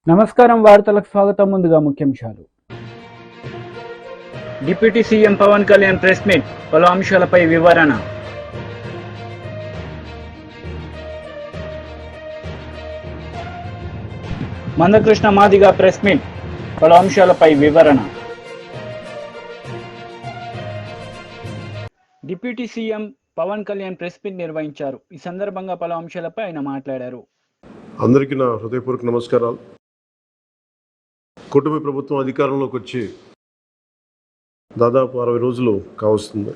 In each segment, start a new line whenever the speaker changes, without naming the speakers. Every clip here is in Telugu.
నమస్కారం, వార్తలకు స్వాగతం. ముందుగా ముఖ్యాంశాలు.
Deputy CM Pawan Kalyan press meet, పలు అంశాలపై వివరణ. మందకృష్ణ మాదిగ ప్రెస్ మీట్, పలు అంశాలపై వివరణ. Deputy CM Pawan Kalyan press meet నిర్వహించారు. ఈ సందర్భంగా పలు అంశాలపై ఆయన మాట్లాడారు.
అందరికీ నా హృదయపూర్వక నమస్కారాలు. కూటమి ప్రభుత్వం అధికారంలోకి వచ్చి దాదాపు 60 రోజులు కావస్తుంది.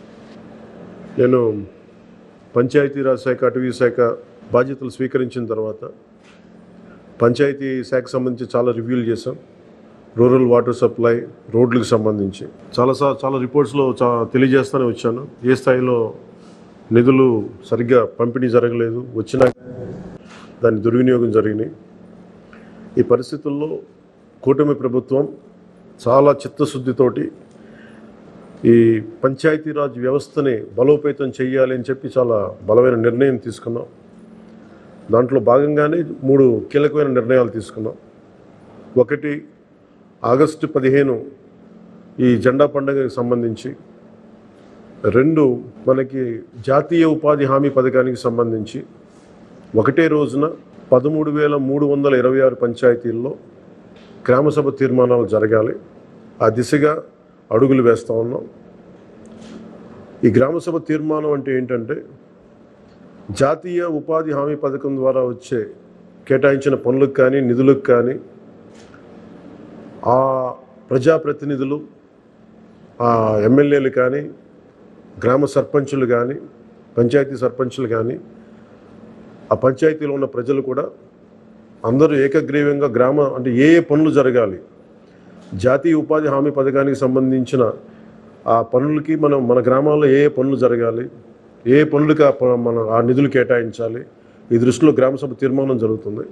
నేను పంచాయతీరాజ్ శాఖ, అటవీ శాఖ బాధ్యతలు స్వీకరించిన తర్వాత పంచాయతీ శాఖకు సంబంధించి చాలా రివ్యూలు చేశాం. రూరల్ వాటర్ సప్లై, రోడ్లకు సంబంధించి చాలా రిపోర్ట్స్లో తెలియజేస్తూనే వచ్చాను. ఏ స్థాయిలో నిధులు సరిగ్గా పంపిణీ జరగలేదు, వచ్చినా దాని దుర్వినియోగం జరిగినాయి. ఈ పరిస్థితుల్లో కూటమి ప్రభుత్వం చాలా చిత్తశుద్ధితోటి ఈ పంచాయతీరాజ్ వ్యవస్థని బలోపేతం చేయాలి అని చెప్పి చాలా బలమైన నిర్ణయం తీసుకున్నాం. దాంట్లో భాగంగానే 3 కీలకమైన నిర్ణయాలు తీసుకున్నాం. ఒకటి, ఆగస్టు 15 ఈ జెండా పండుగకి సంబంధించి. 2, మనకి జాతీయ ఉపాధి హామీ పథకానికి సంబంధించి ఒకటే రోజున 13,326 పంచాయతీల్లో గ్రామసభ తీర్మానాలు జరగాలి. ఆ దిశగా అడుగులు వేస్తూ ఉన్నాం. ఈ గ్రామసభ తీర్మానం అంటే ఏంటంటే, జాతీయ ఉపాధి హామీ పథకం ద్వారా వచ్చే కేటాయించిన పనులకు కానీ నిధులకు కానీ ఆ ప్రజాప్రతినిధులు, ఆ ఎమ్మెల్యేలు కానీ, గ్రామ సర్పంచులు కానీ, పంచాయతీ సర్పంచులు కానీ, ఆ పంచాయతీలో ఉన్న ప్రజలు కూడా అందరూ ఏకగ్రీవంగా అంటే ఏ పనులు జరగాలి, జాతీయ ఉపాధి హామీ పథకానికి సంబంధించిన ఆ పనులకి మన గ్రామాల్లో ఏ పనులు జరగాలి, ఏ పనులకి ఆ నిధులు కేటాయించాలి, ఈ దృష్టిలో గ్రామసభ తీర్మానం జరుగుతుంది.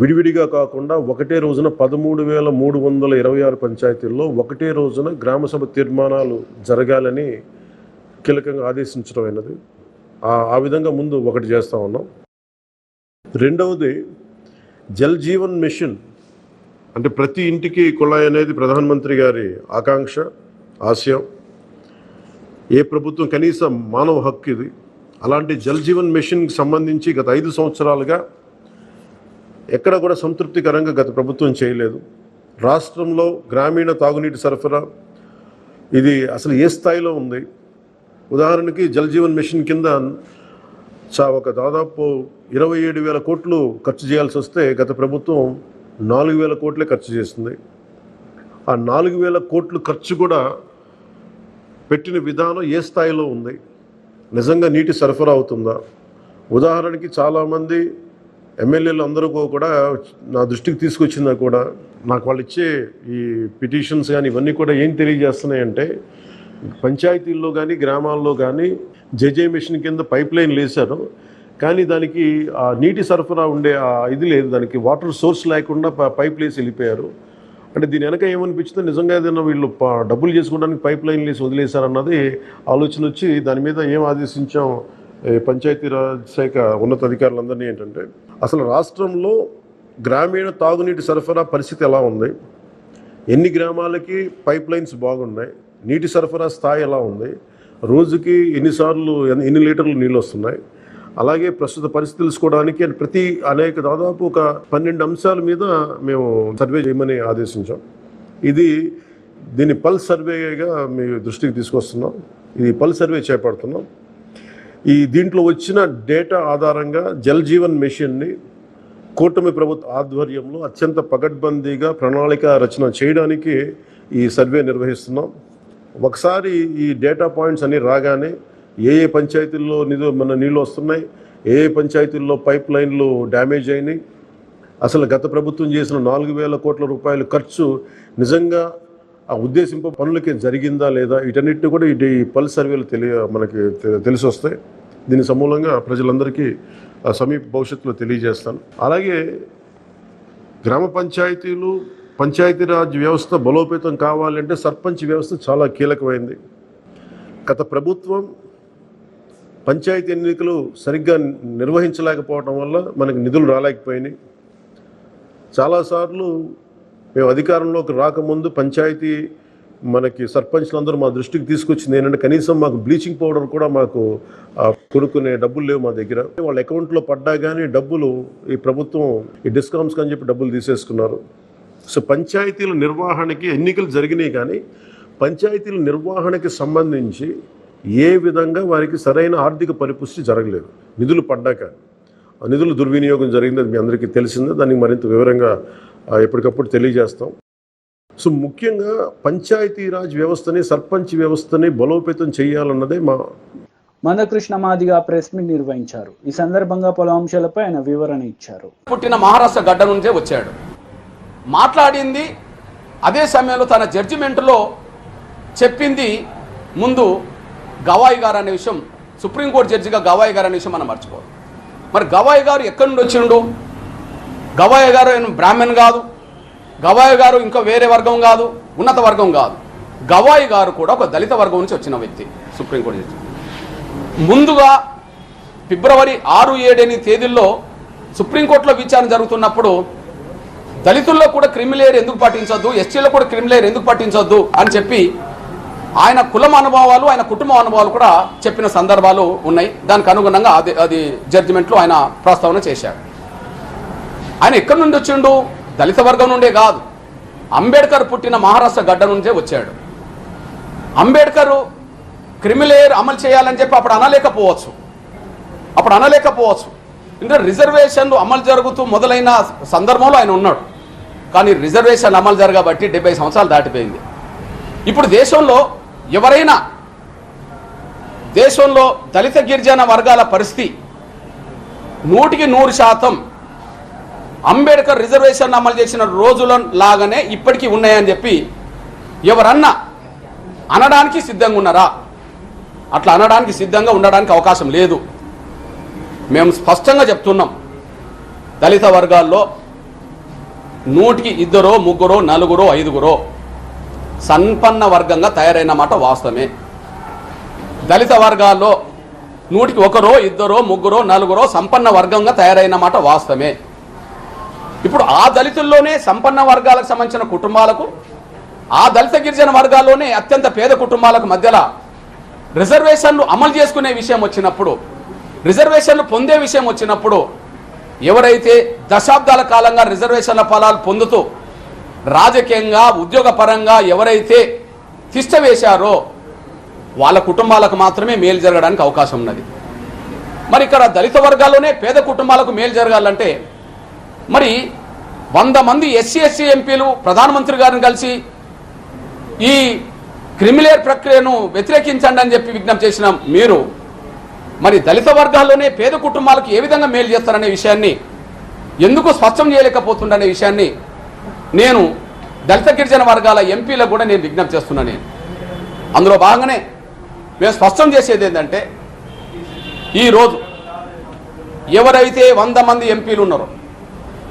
విడివిడిగా కాకుండా ఒకటే రోజున 13,326 పంచాయతీల్లో ఒకటే రోజున గ్రామసభ తీర్మానాలు జరగాలని కీలకంగా ఆదేశించడం అయినది. ఆ విధంగా ముందు ఒకటి చేస్తూ ఉన్నాం. రెండవది, జల్ జీవన్ మిషన్, అంటే ప్రతి ఇంటికి కుళాయి అనేది ప్రధానమంత్రి గారి ఆకాంక్ష, ఆశయం. ఏ ప్రభుత్వం కనీస మానవ హక్కు ఇది. అలాంటి జల్ జీవన్ మిషన్కి సంబంధించి గత 5 సంవత్సరాలుగా ఎక్కడ కూడా సంతృప్తికరంగా గత ప్రభుత్వం చేయలేదు. రాష్ట్రంలో గ్రామీణ తాగునీటి సరఫరా ఇది అసలు ఏ స్థాయిలో ఉంది? ఉదాహరణకి జల్ జీవన్ మిషన్ కింద ఒక దాదాపు 27,000 కోట్లు ఖర్చు చేయాల్సి వస్తే గత ప్రభుత్వం 4,000 కోట్లే ఖర్చు చేస్తుంది. ఆ 4,000 కోట్లు ఖర్చు కూడా పెట్టిన విధానం ఏ స్థాయిలో ఉంది? నిజంగా నీటి సరఫరా అవుతుందా? ఉదాహరణకి చాలామంది ఎమ్మెల్యేలు అందరూ కూడా నా దృష్టికి తీసుకొచ్చిందా కూడా, నాకు వాళ్ళు ఇచ్చే ఈ పిటిషన్స్ కానీ ఇవన్నీ కూడా ఏం తెలియజేస్తున్నాయంటే, పంచాయతీల్లో కానీ గ్రామాల్లో కానీ జేజే మిషన్ కింద పైప్ లైన్ వేశారు, కానీ దానికి ఆ నీటి సరఫరా ఉండే ఇది లేదు, దానికి వాటర్ సోర్స్ లేకుండా పైప్ వేసి వెళ్ళిపోయారు. అంటే దీని వెనక ఏమనిపించిందో, నిజంగా ఏదైనా వీళ్ళు డబ్బులు చేసుకోవడానికి పైప్ లైన్ వేసి వదిలేశారన్నది ఆలోచన వచ్చి దాని మీద ఏం ఆదేశించాం పంచాయతీరాజ్ శాఖ ఉన్నతాధికారులందరినీ ఏంటంటే, అసలు రాష్ట్రంలో గ్రామీణ తాగునీటి సరఫరా పరిస్థితి ఎలా ఉంది, ఎన్ని గ్రామాలకి పైప్ లైన్స్ బాగున్నాయి, నీటి సరఫరా స్థాయి ఎలా ఉంది, రోజుకి ఎన్ని లీటర్లు నీళ్ళు వస్తున్నాయి, అలాగే ప్రస్తుత పరిస్థితి తెలుసుకోవడానికి దాదాపు ఒక 12 అంశాల మీద మేము సర్వే చేయమని ఆదేశించాం. దీన్ని పల్స్ సర్వేగా మీ దృష్టికి తీసుకొస్తున్నాం. ఇది పల్స్ సర్వే చేపడుతున్నాం. దీంట్లో వచ్చిన డేటా ఆధారంగా జల్ జీవన్ మిషన్ని కూటమి ప్రభుత్వ ఆధ్వర్యంలో అత్యంత పకడ్బందీగా ప్రణాళిక రచన చేయడానికి ఈ సర్వే నిర్వహిస్తున్నాం. ఒకసారి ఈ డేటా పాయింట్స్ అన్నీ రాగానే ఏ పంచాయతీల్లో నీళ్ళు వస్తున్నాయి, ఏ పంచాయతీల్లో పైప్ లైన్లు డ్యామేజ్ అయినాయి, అసలు గత ప్రభుత్వం చేసిన 4,000 కోట్ల రూపాయల ఖర్చు నిజంగా ఆ ఉద్దేశింపు పనులకి జరిగిందా లేదా, వీటన్నిటిని కూడా ఈ పల్స్ సర్వేలు మనకి తెలిసి వస్తాయి. దీని సమూలంగా ప్రజలందరికీ సమీప భవిష్యత్తులో తెలియజేస్తాను. అలాగే గ్రామ పంచాయతీలు, పంచాయతీరాజ్ వ్యవస్థ బలోపేతం కావాలంటే సర్పంచ్ వ్యవస్థ చాలా కీలకమైంది. గత ప్రభుత్వం పంచాయతీ ఎన్నికలు సరిగ్గా నిర్వహించలేకపోవడం వల్ల మనకు నిధులు రాలేకపోయినాయి. చాలాసార్లు మేము అధికారంలోకి రాకముందు పంచాయతీ మనకి సర్పంచ్లందరూ మా దృష్టికి తీసుకొచ్చింది ఏంటంటే కనీసం మాకు బ్లీచింగ్ పౌడర్ కూడా మాకు కొనుక్కునే డబ్బులు లేవు మా దగ్గర. వాళ్ళ అకౌంట్లో పడ్డా కానీ డబ్బులు ఈ ప్రభుత్వం ఈ డిస్కౌంట్స్కి అని చెప్పి డబ్బులు తీసేసుకున్నారు. సో పంచాయతీల నిర్వహణకి ఎన్నికలు జరిగినాయి కానీ పంచాయతీల నిర్వహణకి సంబంధించి ఏ విధంగా వారికి సరైన ఆర్థిక పరిపుష్టి జరగలేదు. నిధులు పడ్డాక ఆ నిధుల దుర్వినియోగం జరిగింది, అది మీ అందరికీ తెలిసిందే. దానికి మరింత వివరంగా ఎప్పటికప్పుడు తెలియజేస్తాం. సో ముఖ్యంగా పంచాయతీరాజ్ వ్యవస్థని, సర్పంచ్ వ్యవస్థని బలోపేతం చేయాలన్నదే మా
మందకృష్ణ మాదిగా ప్రెస్ మీట్ నిర్వహించారు. ఈ సందర్భంగా పలు అంశాలపై ఆయన వివరణ ఇచ్చారు.
పుట్టిన మహారాష్ట్ర గడ్డ నుంచే వచ్చాడు. మాట్లాడింది అదే సమయంలో తన జడ్జిమెంట్లో చెప్పింది ముందు గవాయి గారు అనే విషయం, సుప్రీంకోర్టు జడ్జిగా గవాయి గారు అనే విషయం మనం మర్చిపోవాలి. మరి గవాయి గారు ఎక్కడి నుండి వచ్చిండు? గవాయి గారు బ్రాహ్మణ్ కాదు, గవాయి గారు ఇంకా వేరే వర్గం కాదు, ఉన్నత వర్గం కాదు. గవాయి గారు కూడా ఒక దళిత వర్గం నుంచి వచ్చిన వ్యక్తి. సుప్రీంకోర్టు జడ్జి ముందుగా ఫిబ్రవరి 6, 7 తేదీల్లో సుప్రీంకోర్టులో విచారణ జరుగుతున్నప్పుడు దళితుల్లో కూడా క్రిమిలేయర్ ఎందుకు పాటించొద్దు, ఎస్టీలో కూడా క్రిమిలేయర్ ఎందుకు పాటించొద్దు అని చెప్పి ఆయన కులం అనుభవాలు, ఆయన కుటుంబ అనుభవాలు కూడా చెప్పిన సందర్భాలు ఉన్నాయి. దానికి అనుగుణంగా అది జడ్జిమెంట్లో ఆయన ప్రస్తావన చేశాడు. ఆయన ఎక్కడి నుండి వచ్చిండు? దళిత వర్గం నుండే కాదు, అంబేద్కర్ పుట్టిన మహారాష్ట్ర గడ్డ నుంచే వచ్చాడు. అంబేద్కర్ క్రిమిలేయర్ అమలు చేయాలని చెప్పి అప్పుడు అనలేకపోవచ్చు. ఎందుకంటే రిజర్వేషన్లు అమలు జరుగుతూ మొదలైన సందర్భంలో ఆయన ఉన్నాడు. కానీ రిజర్వేషన్ అమలు జరగబట్టి 70 సంవత్సరాలు దాటిపోయింది. ఇప్పుడు దేశంలో ఎవరైనా దళిత గిరిజన వర్గాల పరిస్థితి 100% అంబేద్కర్ రిజర్వేషన్ అమలు చేసిన రోజుల లాగానే ఇప్పటికీ ఉన్నాయని చెప్పి ఎవరన్నా అనడానికి సిద్ధంగా ఉన్నారా? అట్లా అనడానికి సిద్ధంగా ఉండడానికి అవకాశం లేదు. మేము స్పష్టంగా చెప్తున్నాం, దళిత వర్గాల్లో 100కి 2, 3, 4, 5 సంపన్న వర్గంగా తయారైన మాట వాస్తవమే. దళిత వర్గాల్లో 100కి 1, 2, 3, 4 సంపన్న వర్గంగా తయారైన మాట వాస్తవమే. ఇప్పుడు ఆ దళితుల్లోనే సంపన్న వర్గాలకు సంబంధించిన కుటుంబాలకు, ఆ దళిత గిరిజన వర్గాల్లోనే అత్యంత పేద కుటుంబాలకు మధ్యలో రిజర్వేషన్లు అమలు చేసుకునే విషయం వచ్చినప్పుడు, రిజర్వేషన్లు పొందే విషయం వచ్చినప్పుడు ఎవరైతే దశాబ్దాల కాలంగా రిజర్వేషన్ల ఫలాలు పొందుతూ రాజకీయంగా, ఉద్యోగపరంగా ఎవరైతే తిష్ట వేశారో వాళ్ళ కుటుంబాలకు మాత్రమే మేలు జరగడానికి అవకాశం ఉన్నది. మరి ఇక్కడ దళిత వర్గాల్లోనే పేద కుటుంబాలకు మేలు జరగాలంటే మరి 100 మంది ఎస్సీ ఎంపీలు ప్రధానమంత్రి గారిని కలిసి ఈ క్రిమిలేయర్ ప్రక్రియను వ్యతిరేకించండి అని చెప్పి విజ్ఞప్తి చేసిన మీరు మరి దళిత వర్గాల్లోనే పేద కుటుంబాలకు ఏ విధంగా మేలు చేస్తారనే విషయాన్ని ఎందుకు స్పష్టం చేయలేకపోతుందనే విషయాన్ని నేను దళిత గిరిజన వర్గాల ఎంపీలకు కూడా నేను విజ్ఞప్తి చేస్తున్నాను. అందులో భాగంగానే మేము స్పష్టం చేసేది ఏంటంటే ఈరోజు ఎవరైతే 100 మంది ఎంపీలు ఉన్నారో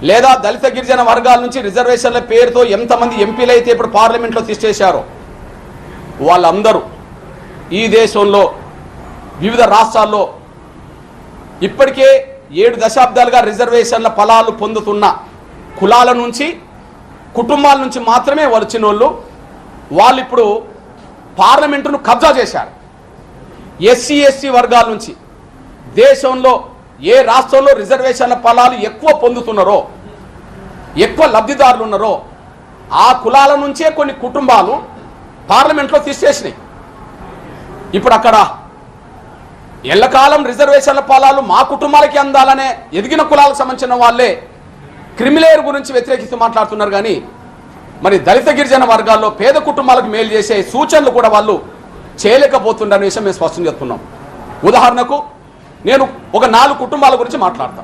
లేదా దళిత గిరిజన వర్గాల నుంచి రిజర్వేషన్ల పేరుతో ఎంతమంది ఎంపీలు అయితే ఇప్పుడు పార్లమెంట్లో తీసేశారో వాళ్ళందరూ ఈ దేశంలో వివిధ రాష్ట్రాల్లో ఇప్పటికే 7 దశాబ్దాలుగా రిజర్వేషన్ల ఫలాలు పొందుతున్న కులాల నుంచి, కుటుంబాల నుంచి మాత్రమే వచ్చిన వాళ్ళు ఇప్పుడు పార్లమెంటును కబ్జా చేశారు. ఎస్సీ వర్గాల నుంచి దేశంలో ఏ రాష్ట్రంలో రిజర్వేషన్ల ఫలాలు ఎక్కువ పొందుతున్నారో, ఎక్కువ లబ్ధిదారులు ఉన్నారో ఆ కులాల నుంచే కొన్ని కుటుంబాలు పార్లమెంట్లో తీసేసినాయి. ఇప్పుడు అక్కడ ఎల్లకాలం రిజర్వేషన్ల ఫలాలు మా కుటుంబాలకి అందాలనే ఎదిగిన కులాలకు సంబంధించిన వాళ్ళే క్రిమిలేయర్ గురించి వ్యతిరేకిస్తూ మాట్లాడుతున్నారు. కానీ మరి దళిత గిరిజన వర్గాల్లో పేద కుటుంబాలకు మేలు చేసే సూచనలు కూడా వాళ్ళు చేయలేకపోతుండనే విషయం మేము స్పష్టం చేస్తున్నాం. ఉదాహరణకు నేను ఒక 4 కుటుంబాల గురించి మాట్లాడతా.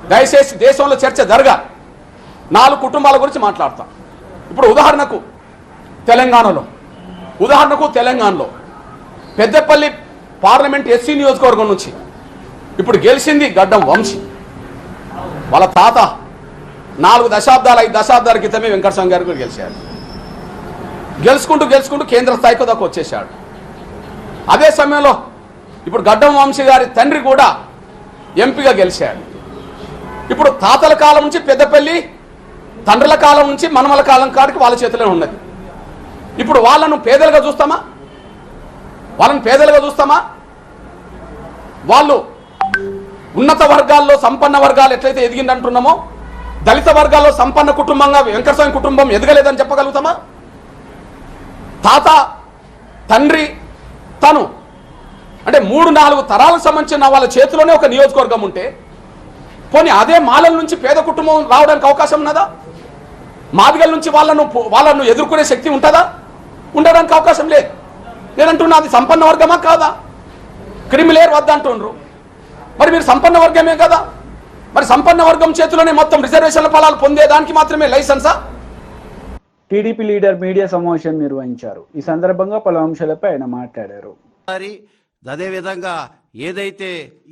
దయచేసి దేశంలో చర్చ జరగాలి. 4 కుటుంబాల గురించి మాట్లాడతా. ఇప్పుడు ఉదాహరణకు తెలంగాణలో పెద్దపల్లి పార్లమెంట్ ఎస్సీ నియోజకవర్గం నుంచి. ఇప్పుడు గెలిచింది గడ్డం వంశీ. వాళ్ళ తాత 4 దశాబ్దాలు 5 దశాబ్దాల క్రితమే వెంకటస్వామి గారు కూడా గెలిచాడు. గెలుచుకుంటూ కేంద్ర స్థాయికి దాకా వచ్చేసాడు. అదే సమయంలో ఇప్పుడు గడ్డం వంశీ గారి తండ్రి కూడా ఎంపీగా గెలిచాడు. ఇప్పుడు తాతల కాలం నుంచి పెద్దపల్లి, తండ్రుల కాలం నుంచి మనమల కాలం కాడికి వాళ్ళ చేతిలో ఉన్నది. ఇప్పుడు వాళ్ళను పేదలుగా చూస్తామా? వాళ్ళు ఉన్నత వర్గాల్లో సంపన్న వర్గాలు ఎట్లయితే ఎదిగిందంటున్నామో దళిత వర్గాల్లో సంపన్న కుటుంబంగా వెంకటస్వామి కుటుంబం ఎదగలేదని చెప్పగలుగుతామా? తాత, తండ్రి, తను అంటే 3-4 తరాలకు సంబంధించిన వాళ్ళ చేతిలోనే ఒక నియోజకవర్గం ఉంటే పోనీ అదే మాలల నుంచి పేద కుటుంబం రావడానికి అవకాశం ఉన్నదా? మాదిగల నుంచి వాళ్ళను ఎదుర్కొనే శక్తి ఉంటుందా? ఉండడానికి అవకాశం లేదు. నేనంటున్నా అది సంపన్న వర్గమా కాదా? క్రిమిలేర్ వద్ద అంటుండ్రు. మరి మీరు సంపన్న వర్గమే కదా. మరి సంపన్న వర్గం చేతిలోనే మొత్తం రిజర్వేషన్ల ఫలాలు పొందేదానికి మాత్రమే లైసెన్సా?
టీడీపీ లీడర్ మీడియా సమావేశం నిర్వహించారు. ఈ సందర్భంగా పలు అంశాలపై ఆయన మాట్లాడారు.
అదేవిధంగా ఏదైతే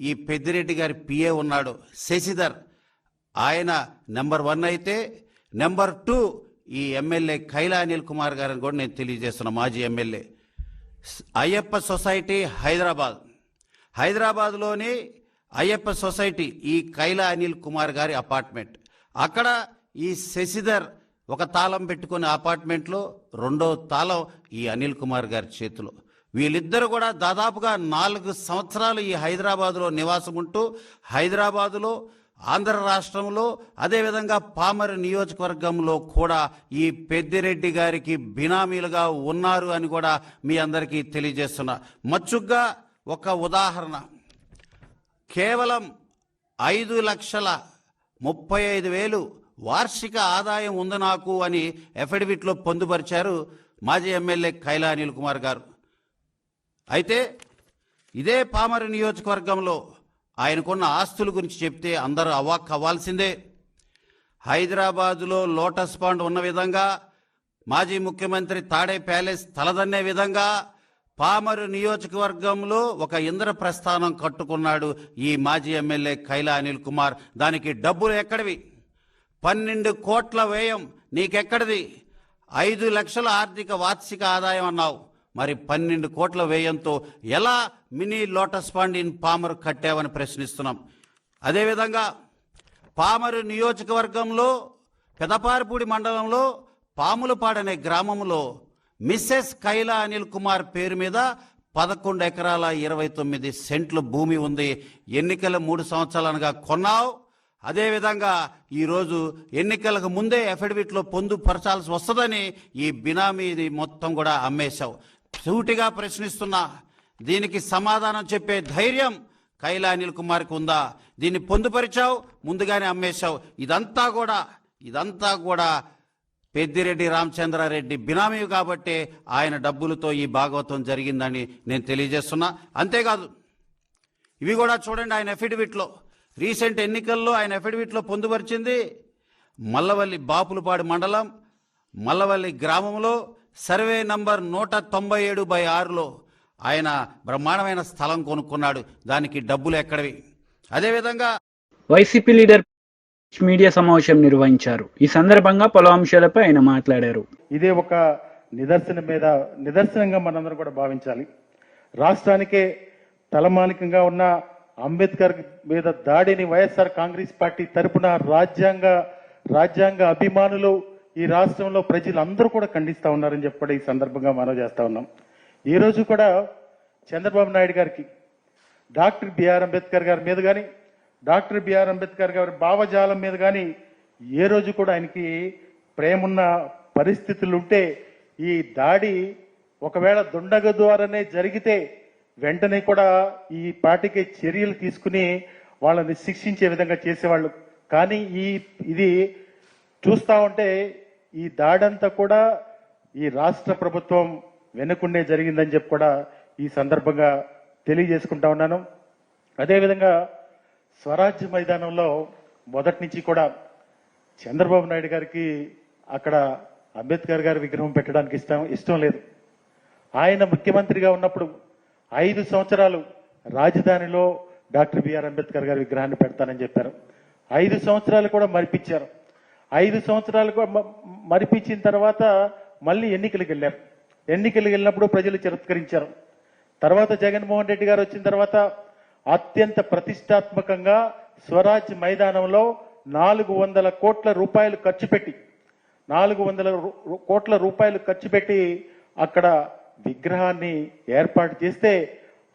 ఈ పెద్దిరెడ్డి గారి పిఏ ఉన్నాడో శశిధర్, ఆయన నెంబర్ 1 అయితే నెంబర్ 2 ఈ ఎమ్మెల్యే కైలా అనిల్ కుమార్ గారిని కూడా నేను తెలియజేస్తున్నా. మాజీ ఎమ్మెల్యే, అయ్యప్ప సొసైటీ హైదరాబాద్లోని అయ్యప్ప సొసైటీ ఈ కైలా అనిల్ కుమార్ గారి అపార్ట్మెంట్. అక్కడ ఈ శశిధర్ ఒక తాళం పెట్టుకునే అపార్ట్మెంట్లో 2వ తాళం ఈ అనిల్ కుమార్ గారి చేతిలో. వీళ్ళిద్దరు కూడా దాదాపుగా 4 సంవత్సరాలు ఈ హైదరాబాదులో నివాసం ఉంటూ హైదరాబాదులో, ఆంధ్ర రాష్ట్రంలో, అదేవిధంగా పామర్ నియోజకవర్గంలో కూడా ఈ పెద్దిరెడ్డి గారికి బినామీలుగా ఉన్నారు అని కూడా మీ అందరికీ తెలియజేస్తున్నా. మచ్చుగ్గా ఒక ఉదాహరణ, కేవలం 5,35,000 వార్షిక ఆదాయం ఉంది నాకు అని ఎఫిడవిట్లో పొందుపరిచారు మాజీ ఎమ్మెల్యే కైలా అనిల్ కుమార్ గారు. అయితే ఇదే పామర్ నియోజకవర్గంలో ఆయనకున్న ఆస్తుల గురించి చెప్తే అందరూ అవాక్ అవ్వాల్సిందే. హైదరాబాదులో లోటస్ పాండ్ ఉన్న విధంగా, మాజీ ముఖ్యమంత్రి తాడే ప్యాలెస్ తలదన్నే విధంగా పామరు నియోజకవర్గంలో ఒక ఇంద్రప్రస్థానం కట్టుకున్నాడు ఈ మాజీ ఎమ్మెల్యే కైలా అనిల్ కుమార్. దానికి డబ్బులు ఎక్కడివి? 12 కోట్ల వ్యయం నీకెక్కడిది? 5 లక్షల ఆర్థిక వార్షిక ఆదాయం అన్నావు. మరి 12 కోట్ల వ్యయంతో ఎలా mini lotus pond in Pamarru కట్టావని ప్రశ్నిస్తున్నాం. అదేవిధంగా పామరు నియోజకవర్గంలో పెదపారిపూడి మండలంలో పాములపాడనే గ్రామంలో మిస్సెస్ కైలా అనిల్ కుమార్ పేరు మీద 11 ఎకరాల 29 సెంట్ల భూమి ఉంది. ఎన్నికల 3 సంవత్సరాలుగా కొన్నావు. అదేవిధంగా ఈరోజు ఎన్నికలకు ముందే ఎఫిడవిట్లో పొందుపరచాల్సి వస్తుందని ఈ బినామీది మొత్తం కూడా అమ్మేశావు. సూటిగా ప్రశ్నిస్తున్నా, దీనికి సమాధానం చెప్పే ధైర్యం కైలా అనిల్ కుమార్కి ఉందా? దీన్ని పొందుపరిచావు, ముందుగానే అమ్మేశావు. ఇదంతా కూడా పెద్దిరెడ్డి రామచంద్రారెడ్డి బినామీ కాబట్టే ఆయన డబ్బులతో ఈ భాగవతం జరిగిందని నేను తెలియజేస్తున్నా. అంతేకాదు, ఇవి కూడా చూడండి, ఆయన ఎఫిడవిట్లో రీసెంట్ ఎన్నికల్లో ఆయన ఎఫిడవిట్లో పొందుపరిచింది మల్లవల్లి బాపులపాడు మండలం మల్లవల్లి గ్రామంలో సర్వే నంబర్ 197/6లో ఆయన బ్రహ్మాండమైన స్థలం కొనుక్కున్నాడు. దానికి డబ్బులు ఎక్కడివి? అదేవిధంగా
వైసీపీ లీడర్ మీడియా సమావేశం నిర్వహించారు. ఈ సందర్భంగా పలు అంశాలపై ఆయన మాట్లాడారు.
ఇదే ఒక నిదర్శనంగా మనందరం కూడా భావించాలి. రాష్ట్రానికే తలమానికంగా ఉన్న అంబేద్కర్ మీద దాడిని వైఎస్ఆర్ కాంగ్రెస్ పార్టీ తరపున రాజ్యాంగ అభిమానులు ఈ రాష్ట్రంలో ప్రజలందరూ కూడా ఖండిస్తూ ఉన్నారని చెప్పి ఈ సందర్భంగా మనం చేస్తూ ఉన్నాం. ఈ రోజు కూడా చంద్రబాబు నాయుడు గారికి డాక్టర్ బిఆర్ అంబేద్కర్ గారి మీద కానీ, డాక్టర్ బిఆర్ అంబేద్కర్ గారి భావజాలం మీద కానీ ఏ రోజు కూడా ఆయనకి ప్రేమున్న పరిస్థితులు ఉంటే, ఈ దాడి ఒకవేళ దుండగ ద్వారానే జరిగితే వెంటనే కూడా ఈ పార్టీకి చర్యలు తీసుకుని వాళ్ళని శిక్షించే విధంగా చేసేవాళ్ళు. కానీ ఇది చూస్తూ ఉంటే ఈ దాడంతా కూడా ఈ రాష్ట్ర ప్రభుత్వం వెనుకుండే జరిగిందని చెప్పి కూడా ఈ సందర్భంగా తెలియజేసుకుంటా ఉన్నాను. అదేవిధంగా స్వరాజ్య మైదానంలో మొదటి నుంచి కూడా చంద్రబాబు నాయుడు గారికి అక్కడ అంబేద్కర్ గారి విగ్రహం పెట్టడానికి ఇష్టం లేదు. ఆయన ముఖ్యమంత్రిగా ఉన్నప్పుడు 5 సంవత్సరాలు రాజధానిలో డాక్టర్ బిఆర్ అంబేద్కర్ గారి విగ్రహాన్ని పెడతానని చెప్పారు. 5 సంవత్సరాలు కూడా మరిపించారు. 5 సంవత్సరాలు కూడా మరిపించిన తర్వాత మళ్ళీ ఎన్నికలకు వెళ్ళారు. ఎన్నికలకు వెళ్ళినప్పుడు ప్రజలు తిరస్కరించారు. తర్వాత జగన్మోహన్ రెడ్డి గారు వచ్చిన తర్వాత అత్యంత ప్రతిష్టాత్మకంగా స్వరాజ్ మైదానంలో 400 కోట్ల రూపాయలు ఖర్చు పెట్టి 400 కోట్ల రూపాయలు ఖర్చు పెట్టి అక్కడ విగ్రహాన్ని ఏర్పాటు చేస్తే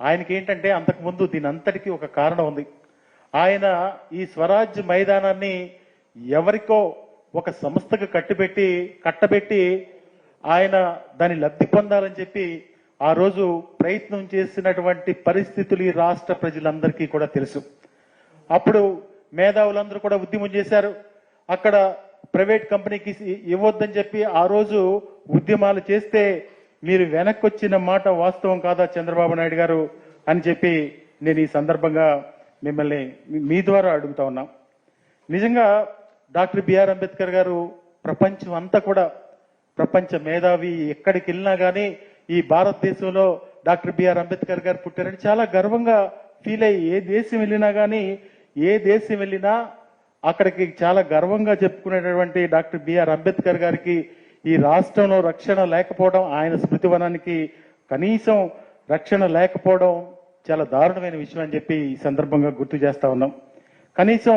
ఆయనకి ఏంటంటే అంతకుముందు దీని అంతటికీ ఒక కారణం ఉంది. ఆయన ఈ స్వరాజ్ మైదానాన్ని ఎవరికో ఒక సంస్థకు కట్టబెట్టి ఆయన దాని లబ్ధి పొందాలని చెప్పి ఆ రోజు ప్రయత్నం చేసినటువంటి పరిస్థితులు ఈ రాష్ట్ర ప్రజలందరికీ కూడా తెలుసు. అప్పుడు మేధావులందరూ కూడా ఉద్యమం చేశారు. అక్కడ ప్రైవేట్ కంపెనీకి ఇవ్వద్దని చెప్పి ఆ రోజు ఉద్యమాలు చేస్తే మీరు వెనక్కి వచ్చిన మాట వాస్తవం కాదా చంద్రబాబు నాయుడు గారు అని చెప్పి నేను ఈ సందర్భంగా మిమ్మల్ని మీ ద్వారా అడుగుతా ఉన్నా. నిజంగా డాక్టర్ బిఆర్ అంబేద్కర్ గారు ప్రపంచం అంతా కూడా ప్రపంచ మేధావి, ఎక్కడికి వెళ్ళినా కానీ ఈ భారతదేశంలో డాక్టర్ బిఆర్ అంబేద్కర్ గారు పుట్టారని చాలా గర్వంగా ఫీల్ అయ్యి ఏ దేశం వెళ్ళినా అక్కడికి చాలా గర్వంగా చెప్పుకునేటటువంటి డాక్టర్ బిఆర్ అంబేద్కర్ గారికి ఈ రాష్ట్రంలో రక్షణ లేకపోవడం, ఆయన స్మృతివనానికి కనీసం రక్షణ లేకపోవడం చాలా దారుణమైన విషయం అని చెప్పి ఈ సందర్భంగా గుర్తు చేస్తా ఉన్నాం. కనీసం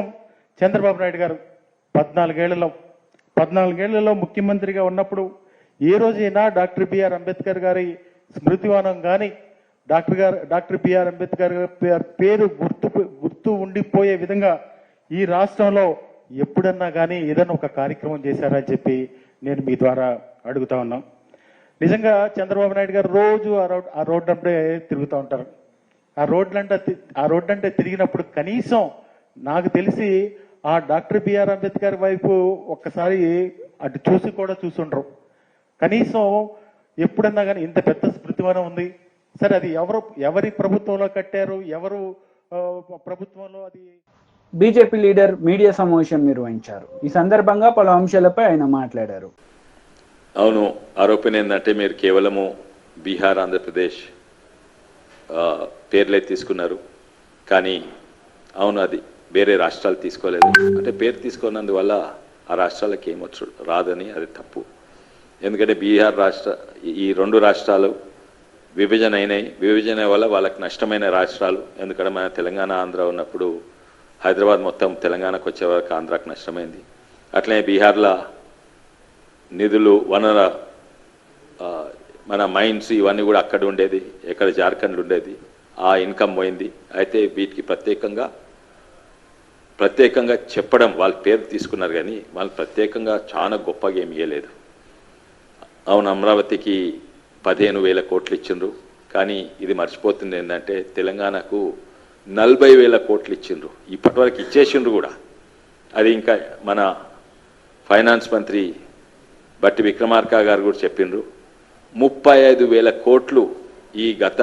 చంద్రబాబు నాయుడు గారు 14 ఏళ్లలో ముఖ్యమంత్రిగా ఉన్నప్పుడు ఏ రోజైనా డాక్టర్ బిఆర్ అంబేద్కర్ గారి స్మృతివనం కానీ డాక్టర్ బిఆర్ అంబేద్కర్ పేరు గుర్తు ఉండిపోయే విధంగా ఈ రాష్ట్రంలో ఎప్పుడన్నా కానీ ఏదైనా ఒక కార్యక్రమం చేశారని చెప్పి నేను మీ ద్వారా అడుగుతా ఉన్నాం. నిజంగా చంద్రబాబు నాయుడు గారు రోజు ఆ రోడ్డు అంటే తిరుగుతూ ఉంటారు. ఆ రోడ్లంటే తిరిగినప్పుడు కనీసం నాకు తెలిసి ఆ డాక్టర్ బిఆర్ అంబేద్కర్ వైపు ఒక్కసారి అటు చూసుండరు. కనీసం ఎప్పుడన్నా కానీ ఇంత పెద్ద స్మృతివనం ఉంది. సరే, అది ఎవరి ప్రభుత్వంలో కట్టారు, ఎవరు ప్రభుత్వంలో అది.
బీజేపీ లీడర్ మీడియా సమావేశం నిర్వహించారు. ఈ సందర్భంగా పలు అంశాలపై ఆయన మాట్లాడారు.
అవును, ఆరోపణ ఏంటంటే మీరు కేవలము బీహార్, ఆంధ్రప్రదేశ్ పేర్లే తీసుకున్నారు, కానీ అవును అది వేరే రాష్ట్రాలు తీసుకోలేదు. అంటే పేరు తీసుకున్నందువల్ల ఆ రాష్ట్రాలకు ఏమొచ్చు రాదని అది తప్పు. ఎందుకంటే బీహార్ ఈ 2 రాష్ట్రాలు విభజన అయినాయి. విభజన వల్ల వాళ్ళకి నష్టమైన రాష్ట్రాలు. ఎందుకంటే మన తెలంగాణ, ఆంధ్ర ఉన్నప్పుడు హైదరాబాద్ మొత్తం తెలంగాణకు వచ్చే వరకు ఆంధ్రాకు నష్టమైంది. అట్లనే బీహార్లో నిధులు, వనర, మన మైన్స్ ఇవన్నీ కూడా అక్కడ ఉండేది, ఎక్కడ జార్ఖండ్ ఉండేది. ఆ ఇన్కమ్ పోయింది. అయితే వీటికి ప్రత్యేకంగా చెప్పడం, వాళ్ళ పేరు తీసుకున్నారు కానీ వాళ్ళు ప్రత్యేకంగా చాలా గొప్పగా ఏమి ఇవ్వలేదు. అవును, అమరావతికి 15,000 కోట్లు ఇచ్చిండ్రు, కానీ ఇది మర్చిపోతుంది ఏంటంటే తెలంగాణకు 40,000 కోట్లు ఇచ్చిండ్రు. ఇప్పటివరకు ఇచ్చేసిండ్రు కూడా. అది ఇంకా మన ఫైనాన్స్ మంత్రి బట్టి విక్రమార్క గారు కూడా చెప్పిండ్రు. 35,000 కోట్లు ఈ గత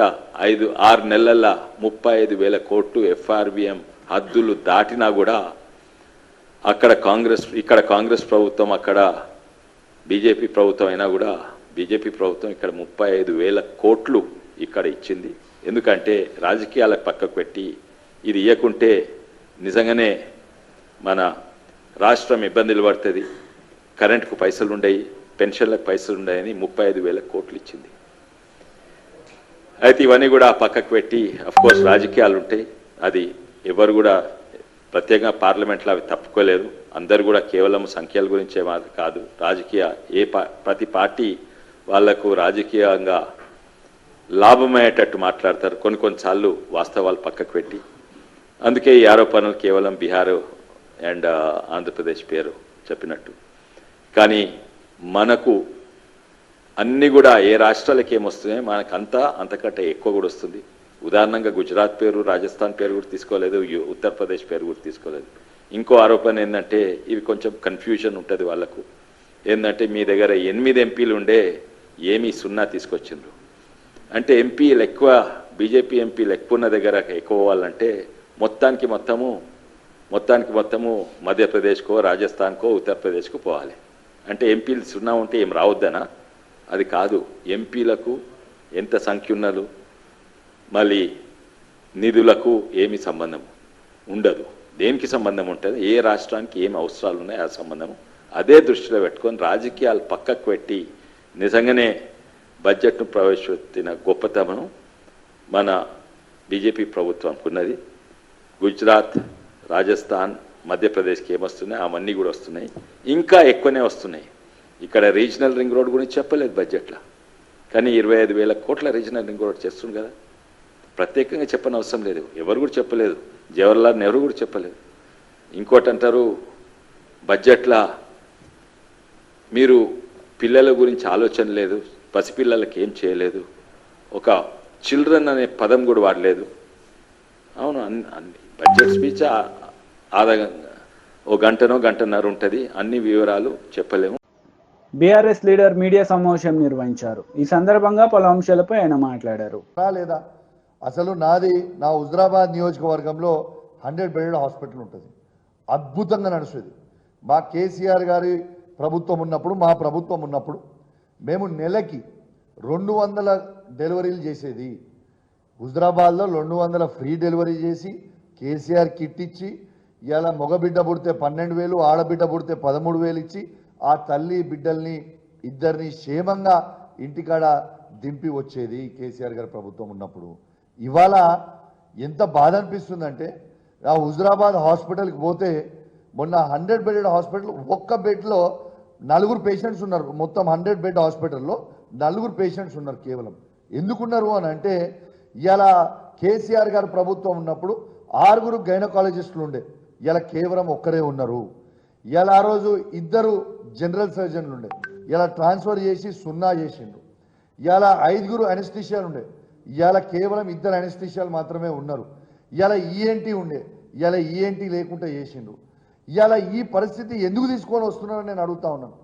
5-6 నెలల్లో 35,000 కోట్లు FRBM హద్దులు దాటినా కూడా ఇక్కడ కాంగ్రెస్ ప్రభుత్వం, అక్కడ బీజేపీ ప్రభుత్వం అయినా కూడా బీజేపీ ప్రభుత్వం ఇక్కడ 35,000 కోట్లు ఇక్కడ ఇచ్చింది. ఎందుకంటే రాజకీయాలకు పక్కకు పెట్టి ఇది ఇవ్వకుంటే నిజంగానే మన రాష్ట్రం ఇబ్బందులు పడుతుంది. కరెంటుకు పైసలు ఉండయి, పెన్షన్లకు పైసలు ఉండయని 35,000 కోట్లు ఇచ్చింది. అయితే ఇవన్నీ కూడా పక్కకు పెట్టి అఫ్కోర్స్ రాజకీయాలు ఉంటాయి. అది ఎవరు కూడా ప్రత్యేకంగా పార్లమెంట్లో అవి తప్పుకోలేరు. అందరు కూడా కేవలం సంఖ్యల గురించే కాదు, ప్రతి పార్టీ వాళ్లకు రాజకీయంగా లాభమయ్యేటట్టు మాట్లాడతారు. కొన్నిసార్లు వాస్తవాలు పక్కకు పెట్టి. అందుకే ఈ ఆరోపణలు కేవలం బీహార్ అండ్ ఆంధ్రప్రదేశ్ పేరు చెప్పినట్టు. కానీ మనకు అన్నీ కూడా ఏ రాష్ట్రాలకి ఏమొస్తున్నాయో మనకంతా అంతకంటే ఎక్కువ కూడా వస్తుంది. ఉదాహరణంగా గుజరాత్ పేరు, రాజస్థాన్ పేరు కూడా తీసుకోలేదు, ఉత్తరప్రదేశ్ పేరు కూడా తీసుకోలేదు. ఇంకో ఆరోపణ ఏంటంటే ఇవి కొంచెం కన్ఫ్యూజన్ ఉంటుంది వాళ్ళకు. ఏంటంటే మీ దగ్గర 8 ఎంపీలు ఉండే ఏమీ 0 తీసుకొచ్చిండ్రు అంటే ఎంపీలు ఎక్కువ, బీజేపీ ఎంపీలు ఎక్కువ ఉన్న దగ్గర ఎక్కువ వాళ్ళంటే మొత్తానికి మొత్తము మధ్యప్రదేశ్కో, రాజస్థాన్కో, ఉత్తరప్రదేశ్కో పోవాలి. అంటే ఎంపీలు 0 ఉంటే ఏం రావద్దనా? అది కాదు. ఎంపీలకు ఎంత సంఖ్య ఉన్నారు, మళ్ళీ నిధులకు ఏమి సంబంధం ఉండదు. దేనికి సంబంధం ఉంటుంది, ఏ రాష్ట్రానికి ఏమి అవసరాలు ఉన్నాయో ఆ సంబంధం అదే దృష్టిలో పెట్టుకొని రాజకీయాలు పక్కకు పెట్టి నిజంగానే బడ్జెట్ను ప్రవేశపెట్టిన గొప్పతనం మన బీజేపీ ప్రభుత్వానికి ఉన్నది. గుజరాత్, రాజస్థాన్, మధ్యప్రదేశ్కి ఏమొస్తున్నాయి అవన్నీ కూడా వస్తున్నాయి, ఇంకా ఎక్కువనే వస్తున్నాయి. ఇక్కడ రీజనల్ రింగ్ రోడ్ గురించి చెప్పలేదు బడ్జెట్లో, కానీ 25,000 కోట్ల రీజనల్ రింగ్ రోడ్ చేస్తుంది కదా. ప్రత్యేకంగా చెప్పని అవసరం లేదు, ఎవరు కూడా చెప్పలేదు, జవహర్లాల్ నెహ్రూ కూడా చెప్పలేదు. ఇంకోటి అంటారు బడ్జెట్లో మీరు పిల్లల గురించి ఆలోచన లేదు, పసిపిల్లలకి ఏం చేయలేదు, ఒక చిల్డ్రన్ అనే పదం కూడా వాడలేదు. అవును, అన్ని బడ్జెట్ స్పీచ్ ఓ గంటనో గంటన్నర ఉంటుంది, అన్ని వివరాలు చెప్పలేము.
బీఆర్ఎస్ లీడర్ మీడియా సమావేశం నిర్వహించారు. ఈ సందర్భంగా పలు అంశాలపై ఆయన మాట్లాడారు.
లేదా అసలు నా హుజరాబాద్ నియోజకవర్గంలో 100 బెడెడ్ హాస్పిటల్ ఉంటుంది, అద్భుతంగా నడుస్తుంది. మా కేసీఆర్ గారి ప్రభుత్వం ఉన్నప్పుడు, మా ప్రభుత్వం ఉన్నప్పుడు మేము నెలకి 200 డెలివరీలు చేసేది. హుజరాబాద్లో 200 ఫ్రీ డెలివరీ చేసి కేసీఆర్ కిట్ ఇచ్చి, ఇలా మగబిడ్డ పుడితే 12,000, ఆడబిడ్డ పుడితే 13,000 ఇచ్చి ఆ తల్లి బిడ్డల్ని ఇద్దరిని క్షేమంగా ఇంటికాడ దింపి వచ్చేది కేసీఆర్ గారి ప్రభుత్వం ఉన్నప్పుడు. ఇవాళ ఎంత బాధ అనిపిస్తుందంటే, ఆ హుజరాబాద్ హాస్పిటల్కి పోతే మొన్న 100 బెడెడ్ హాస్పిటల్, ఒక్క బెడ్లో 4 పేషెంట్స్ ఉన్నారు. మొత్తం 100 బెడ్ హాస్పిటల్లో 4 పేషెంట్స్ ఉన్నారు కేవలం. ఎందుకున్నారు అని అంటే, ఇలా కేసీఆర్ గారి ప్రభుత్వం ఉన్నప్పుడు 6 గైనకాలజిస్టులు ఉండే, ఇలా కేవలం ఒక్కరే ఉన్నారు. ఇలా ఆ రోజు 2 జనరల్ సర్జన్లు ఉండే, ఇలా ట్రాన్స్ఫర్ చేసి 0 చేసిండ్రు. ఇలా 5 అనెస్థిషియాలు ఉండే, ఇలా కేవలం 2 అనెస్థిషియాలు మాత్రమే ఉన్నారు. ఇలా ఈఎన్టీ ఉండే, ఇలా ఈఎన్టీ లేకుండా చేసిండ్రు. ఇలా ఈ పరిస్థితి ఎందుకు తీసుకొని వస్తున్నారని నేను అడుగుతా ఉన్నాను.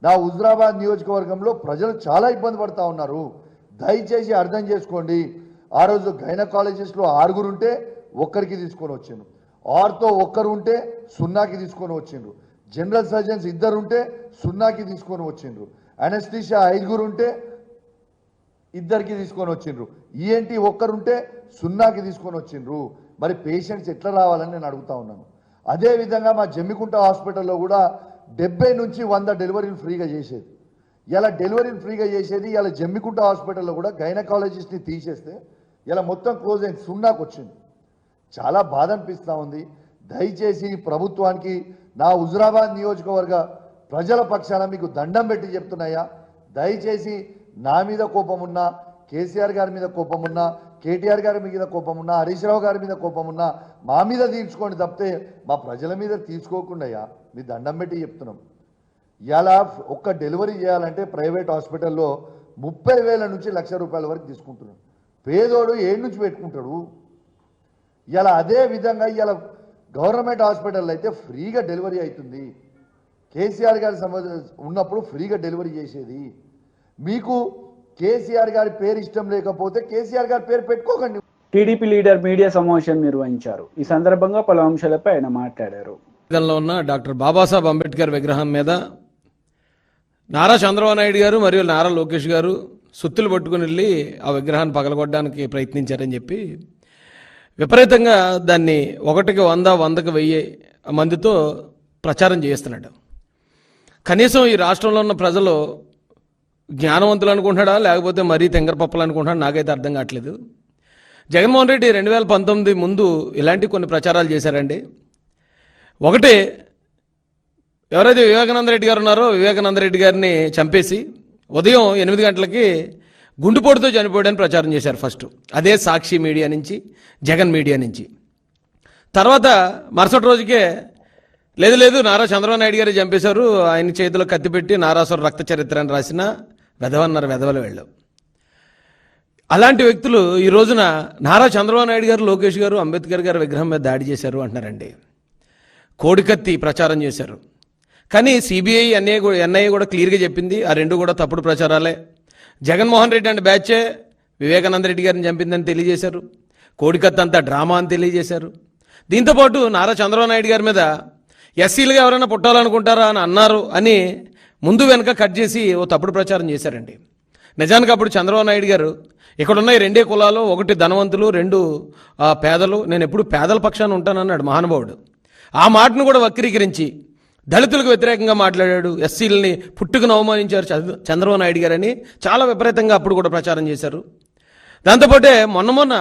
నా హుజరాబాద్ నియోజకవర్గంలో ప్రజలు చాలా ఇబ్బంది పడుతూ ఉన్నారు. దయచేసి అర్థం చేసుకోండి. ఆ రోజు గైనకాలజిస్టులు 6 ఉంటే 1కి తీసుకొని వచ్చిండ్రు, ఆర్తో 1 ఉంటే 0కి తీసుకొని వచ్చిండ్రు, జనరల్ సర్జన్స్ 2 ఉంటే 0కి తీసుకొని వచ్చిండ్రు, అనెస్థిషియా 5 ఉంటే 2కి తీసుకొని వచ్చిండ్రు, ఈఎన్టీ 1 ఉంటే 0కి తీసుకొని వచ్చిండ్రు. మరి పేషెంట్స్ ఎట్లా రావాలని నేను అడుగుతా ఉన్నాను. అదేవిధంగా మా జమ్మికుంట హాస్పిటల్లో కూడా 70 నుంచి 100 డెలివరీలు ఫ్రీగా చేసేది. ఇలా డెలివరీలు ఫ్రీగా చేసేది. ఇలా జమ్మికుంట హాస్పిటల్లో కూడా గైనకాలజిస్ట్ని తీసేస్తే ఇలా మొత్తం క్లోజ్ అయింది, 0కి వచ్చింది. చాలా బాధ అనిపిస్తూ ఉంది. దయచేసి ప్రభుత్వానికి నా హుజరాబాద్ నియోజకవర్గ ప్రజల పక్షాన మీకు దండం పెట్టి చెప్తున్నాయా, దయచేసి నా మీద కోపం ఉన్నా, కేసీఆర్ గారి మీద కోపం ఉన్నా, కేటీఆర్ గారి మీద కోపం ఉన్నా, హరీష్ రావు గారి మీద కోపం ఉన్నా మా మీద తీర్చుకోండి తప్పితే మా ప్రజల మీద తీర్చుకోకుండా మీ దండం పెట్టి చెప్తున్నాం. ఇలా ఒక్క డెలివరీ చేయాలంటే ప్రైవేట్ హాస్పిటల్లో 30,000 నుంచి ₹1,00,000 వరకు తీసుకుంటున్నాడు. పేదోడు ఏడు నుంచి పెట్టుకుంటాడు. ఇలా అదే విధంగా ఇలా గవర్నమెంట్ హాస్పిటల్లో అయితే ఫ్రీగా డెలివరీ అవుతుంది. కేసీఆర్ గారి ఉన్నప్పుడు ఫ్రీగా డెలివరీ చేసేది. మీకు కేసీఆర్ గారి పేరు ఇష్టం లేకపోతే కేసీఆర్ గారి పేరు పెట్టుకోకండి.
టీడీపీ లీడర్ మీడియా సమావేశం నిర్వహించారు. ఈ సందర్భంగా పలు అంశాలపై ఆయన మాట్లాడారు.
ఉన్న డాక్టర్ బాబాసాహెబ్ అంబేద్కర్ విగ్రహం మీద నారా చంద్రబాబు నాయుడు గారు మరియు నారా లోకేష్ గారు సుత్తులు పట్టుకుని వెళ్ళి ఆ విగ్రహాన్ని పగలగొట్టడానికి ప్రయత్నించారని చెప్పి విపరీతంగా దాన్ని 1కి 100, 100కి 1000 మందితో ప్రచారం చేస్తున్నాడు. కనీసం ఈ రాష్ట్రంలో ఉన్న ప్రజలు జ్ఞానవంతులు అనుకుంటున్నాడా లేకపోతే మరీ తెంగరపప్పలు అనుకుంటున్నాడా నాకైతే అర్థం కావట్లేదు. జగన్మోహన్ రెడ్డి 2019 ముందు ఇలాంటి కొన్ని ప్రచారాలు చేశారండి. ఒకటి, ఎవరైతే వివేకానంద రెడ్డి గారు ఉన్నారో వివేకానంద రెడ్డి గారిని చంపేసి ఉదయం 8 గంటలకి గుండెపోటుతో చనిపోయాడని ప్రచారం చేశారు ఫస్ట్. అదే సాక్షి మీడియా నుంచి, జగన్ మీడియా నుంచి. తర్వాత మరుసటి రోజుకే లేదు నారా చంద్రబాబు నాయుడు గారు చంపేశారు, ఆయన చేతిలో కత్తి పెట్టి నారాసుర రక్త చరిత్ర అని రాసిన వెధవలు వెళ్ళు. అలాంటి వ్యక్తులు ఈ రోజున నారా చంద్రబాబు నాయుడు గారు, లోకేష్ గారు అంబేద్కర్ గారి విగ్రహం మీద దాడి చేశారు అంటున్నారండి. కోడికత్తి ప్రచారం చేశారు. కానీ సిబిఐ ఎన్ఐఏ కూడా క్లియర్గా చెప్పింది ఆ 2 కూడా తప్పుడు ప్రచారాలే. జగన్మోహన్ రెడ్డి అంటే బ్యాచే వివేకానంద రెడ్డి గారిని చంపిందని తెలియజేశారు. కోడికత్తి అంతా డ్రామా అని తెలియజేశారు. దీంతోపాటు నారా చంద్రబాబు నాయుడు గారి మీద ఎస్సీలుగా ఎవరైనా పుట్టాలనుకుంటారా అని అన్నారు అని ముందు వెనక కట్ చేసి ఓ తప్పుడు ప్రచారం చేశారండి. నిజానికి అప్పుడు చంద్రబాబు నాయుడు గారు ఇక్కడ ఉన్న ఈ రెండే కులాలు, ఒకటి ధనవంతులు, రెండు పేదలు, నేను ఎప్పుడు పేదల పక్షాన ఉంటానన్నాడు మహానుభావుడు. ఆ మాటను కూడా వక్రీకరించి దళితులకు వ్యతిరేకంగా మాట్లాడాడు. ఎస్సీలని పుట్టుకుని అవమానించారు చంద్రబాబు నాయుడు గారని చాలా విపరీతంగా అప్పుడు కూడా ప్రచారం చేశారు. దాంతోపాటే మొన్న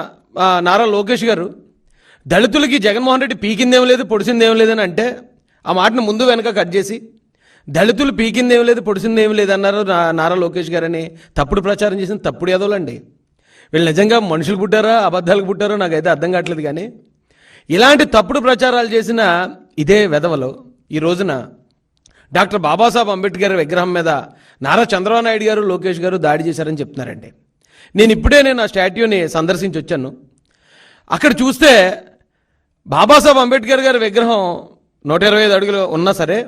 నారా లోకేష్ గారు దళితులకి జగన్మోహన్ రెడ్డి పీకిందేం లేదు పొడిసిందేం లేదని అంటే ఆ మాటను ముందు వెనక కట్ చేసి దళితులు పీకిందేం లేదు పొడిసిందేం లేదన్నారు నారా లోకేష్ గారని తప్పుడు ప్రచారం చేసిన తప్పుడు ఎదవలండి. వీళ్ళు నిజంగా మనుషులు పుట్టారా అబద్ధాలకు పుట్టారో నాకైతే అర్థం కావట్లేదు. కానీ ఇలాంటి తప్పుడు ప్రచారాలు చేసిన ఇదే వెధవలు ఈ రోజున డాక్టర్ బాబాసాహెబ్ అంబేద్కర్ విగ్రహం మీద నారా చంద్రబాబు నాయుడు గారు లోకేష్ గారు దాడి చేశారని చెప్తున్నారండి. నేను ఆ స్టాట్యూని సందర్శించి వచ్చాను. అక్కడ చూస్తే బాబాసాహెబ్ అంబేద్కర్ గారి విగ్రహం 125 అడుగులు ఉన్నా సరే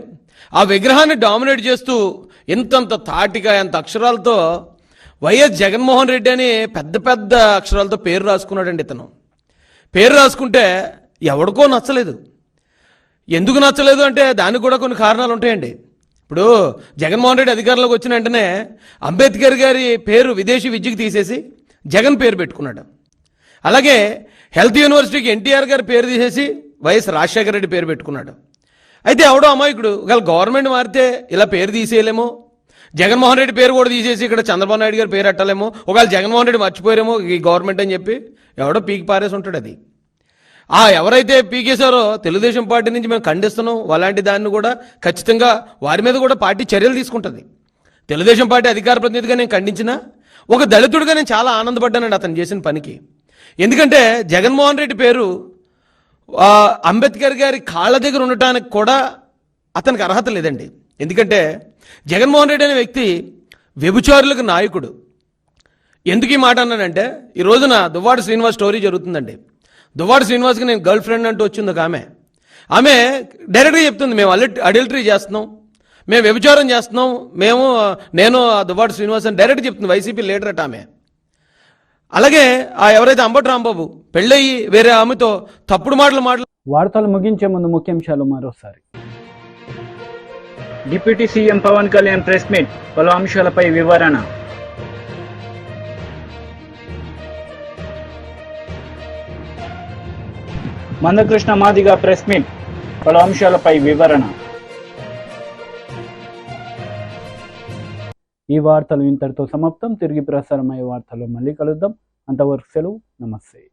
ఆ విగ్రహాన్ని డామినేట్ చేస్తూ ఇంతంత తాటిగా ఎంత అక్షరాలతో వైఎస్ జగన్మోహన్ రెడ్డి అని పెద్ద పెద్ద అక్షరాలతో పేరు రాసుకున్నాడండి. ఇతను పేరు రాసుకుంటే ఎవడికో నచ్చలేదు. ఎందుకు నచ్చలేదు అంటే దానికి కూడా కొన్ని కారణాలు ఉంటాయండి. ఇప్పుడు జగన్మోహన్ రెడ్డి అధికారంలోకి వచ్చిన వెంటనే అంబేద్కర్ గారి పేరు విదేశీ విద్యకు తీసేసి జగన్ పేరు పెట్టుకున్నాడు. అలాగే హెల్త్ యూనివర్సిటీకి ఎన్టీఆర్ గారి పేరు తీసేసి వైఎస్ రాజశేఖర రెడ్డి పేరు పెట్టుకున్నాడు. అయితే ఎవడో అమాయకుడు ఒకవేళ గవర్నమెంట్ మారితే ఇలా పేరు తీసేయలేమో, జగన్మోహన్ రెడ్డి పేరు కూడా తీసేసి ఇక్కడ చంద్రబాబు నాయుడు గారి పేరు పెట్టలేమో, ఒకవేళ జగన్మోహన్ రెడ్డి మర్చిపోయారేమో ఈ గవర్నమెంట్ అని చెప్పి ఎవడో పీకి పారేసి ఉంటాడు. అది ఎవరైతే పీకేశారో తెలుగుదేశం పార్టీ నుంచి మేము ఖండిస్తున్నాం. అలాంటి దాన్ని కూడా ఖచ్చితంగా వారి మీద కూడా పార్టీ చర్యలు తీసుకుంటుంది. తెలుగుదేశం పార్టీ అధికార ప్రతినిధిగా నేను ఖండించినా ఒక దళితుడిగా నేను చాలా ఆనందపడ్డానండి అతను చేసిన పనికి. ఎందుకంటే జగన్మోహన్ రెడ్డి పేరు అంబేద్కర్ గారి కాళ్ళ దగ్గర ఉండటానికి కూడా అతనికి అర్హత లేదండి. ఎందుకంటే జగన్మోహన్ రెడ్డి అనే వ్యక్తి వ్యభిచారులకు నాయకుడు. ఎందుకు ఈ మాట అన్నానంటే ఈ రోజున దువ్వాడ శ్రీనివాస్ స్టోరీ జరుగుతుందండి. దువ్వాడ శ్రీనివాస్కి నేను గర్ల్ ఫ్రెండ్ అంటూ వచ్చింది ఒక ఆమె డైరెక్ట్గా చెప్తుంది, మేము అడల్టరీ చేస్తున్నాం, మేము వ్యభిచారం చేస్తున్నాం, నేను దువ్వాడ శ్రీనివాస్ అని డైరెక్ట్ చెప్తుంది. వైసీపీ లీడర్ అట ఆమె. అలాగే ఎవరైతే అంబటి రాంబాబు పెళ్ళయి వేరే ఆమెతో తప్పుడు మాటలు
వార్తలు ముగించే ముందు ముఖ్యాంశాలు మరోసారి. Deputy CM Pawan Kalyan press meet, పలు అంశాలపై వివరణ. మందకృష్ణ మాదిగ ప్రెస్ మీట్, పలు అంశాలపై వివరణ. ఈ వార్తలు ఇంతటితో సమాప్తం. తిరిగి ప్రసారమయ్యే వార్తలు మళ్ళీ కలుద్దాం. అంతవరకు సెలవు. నమస్తే.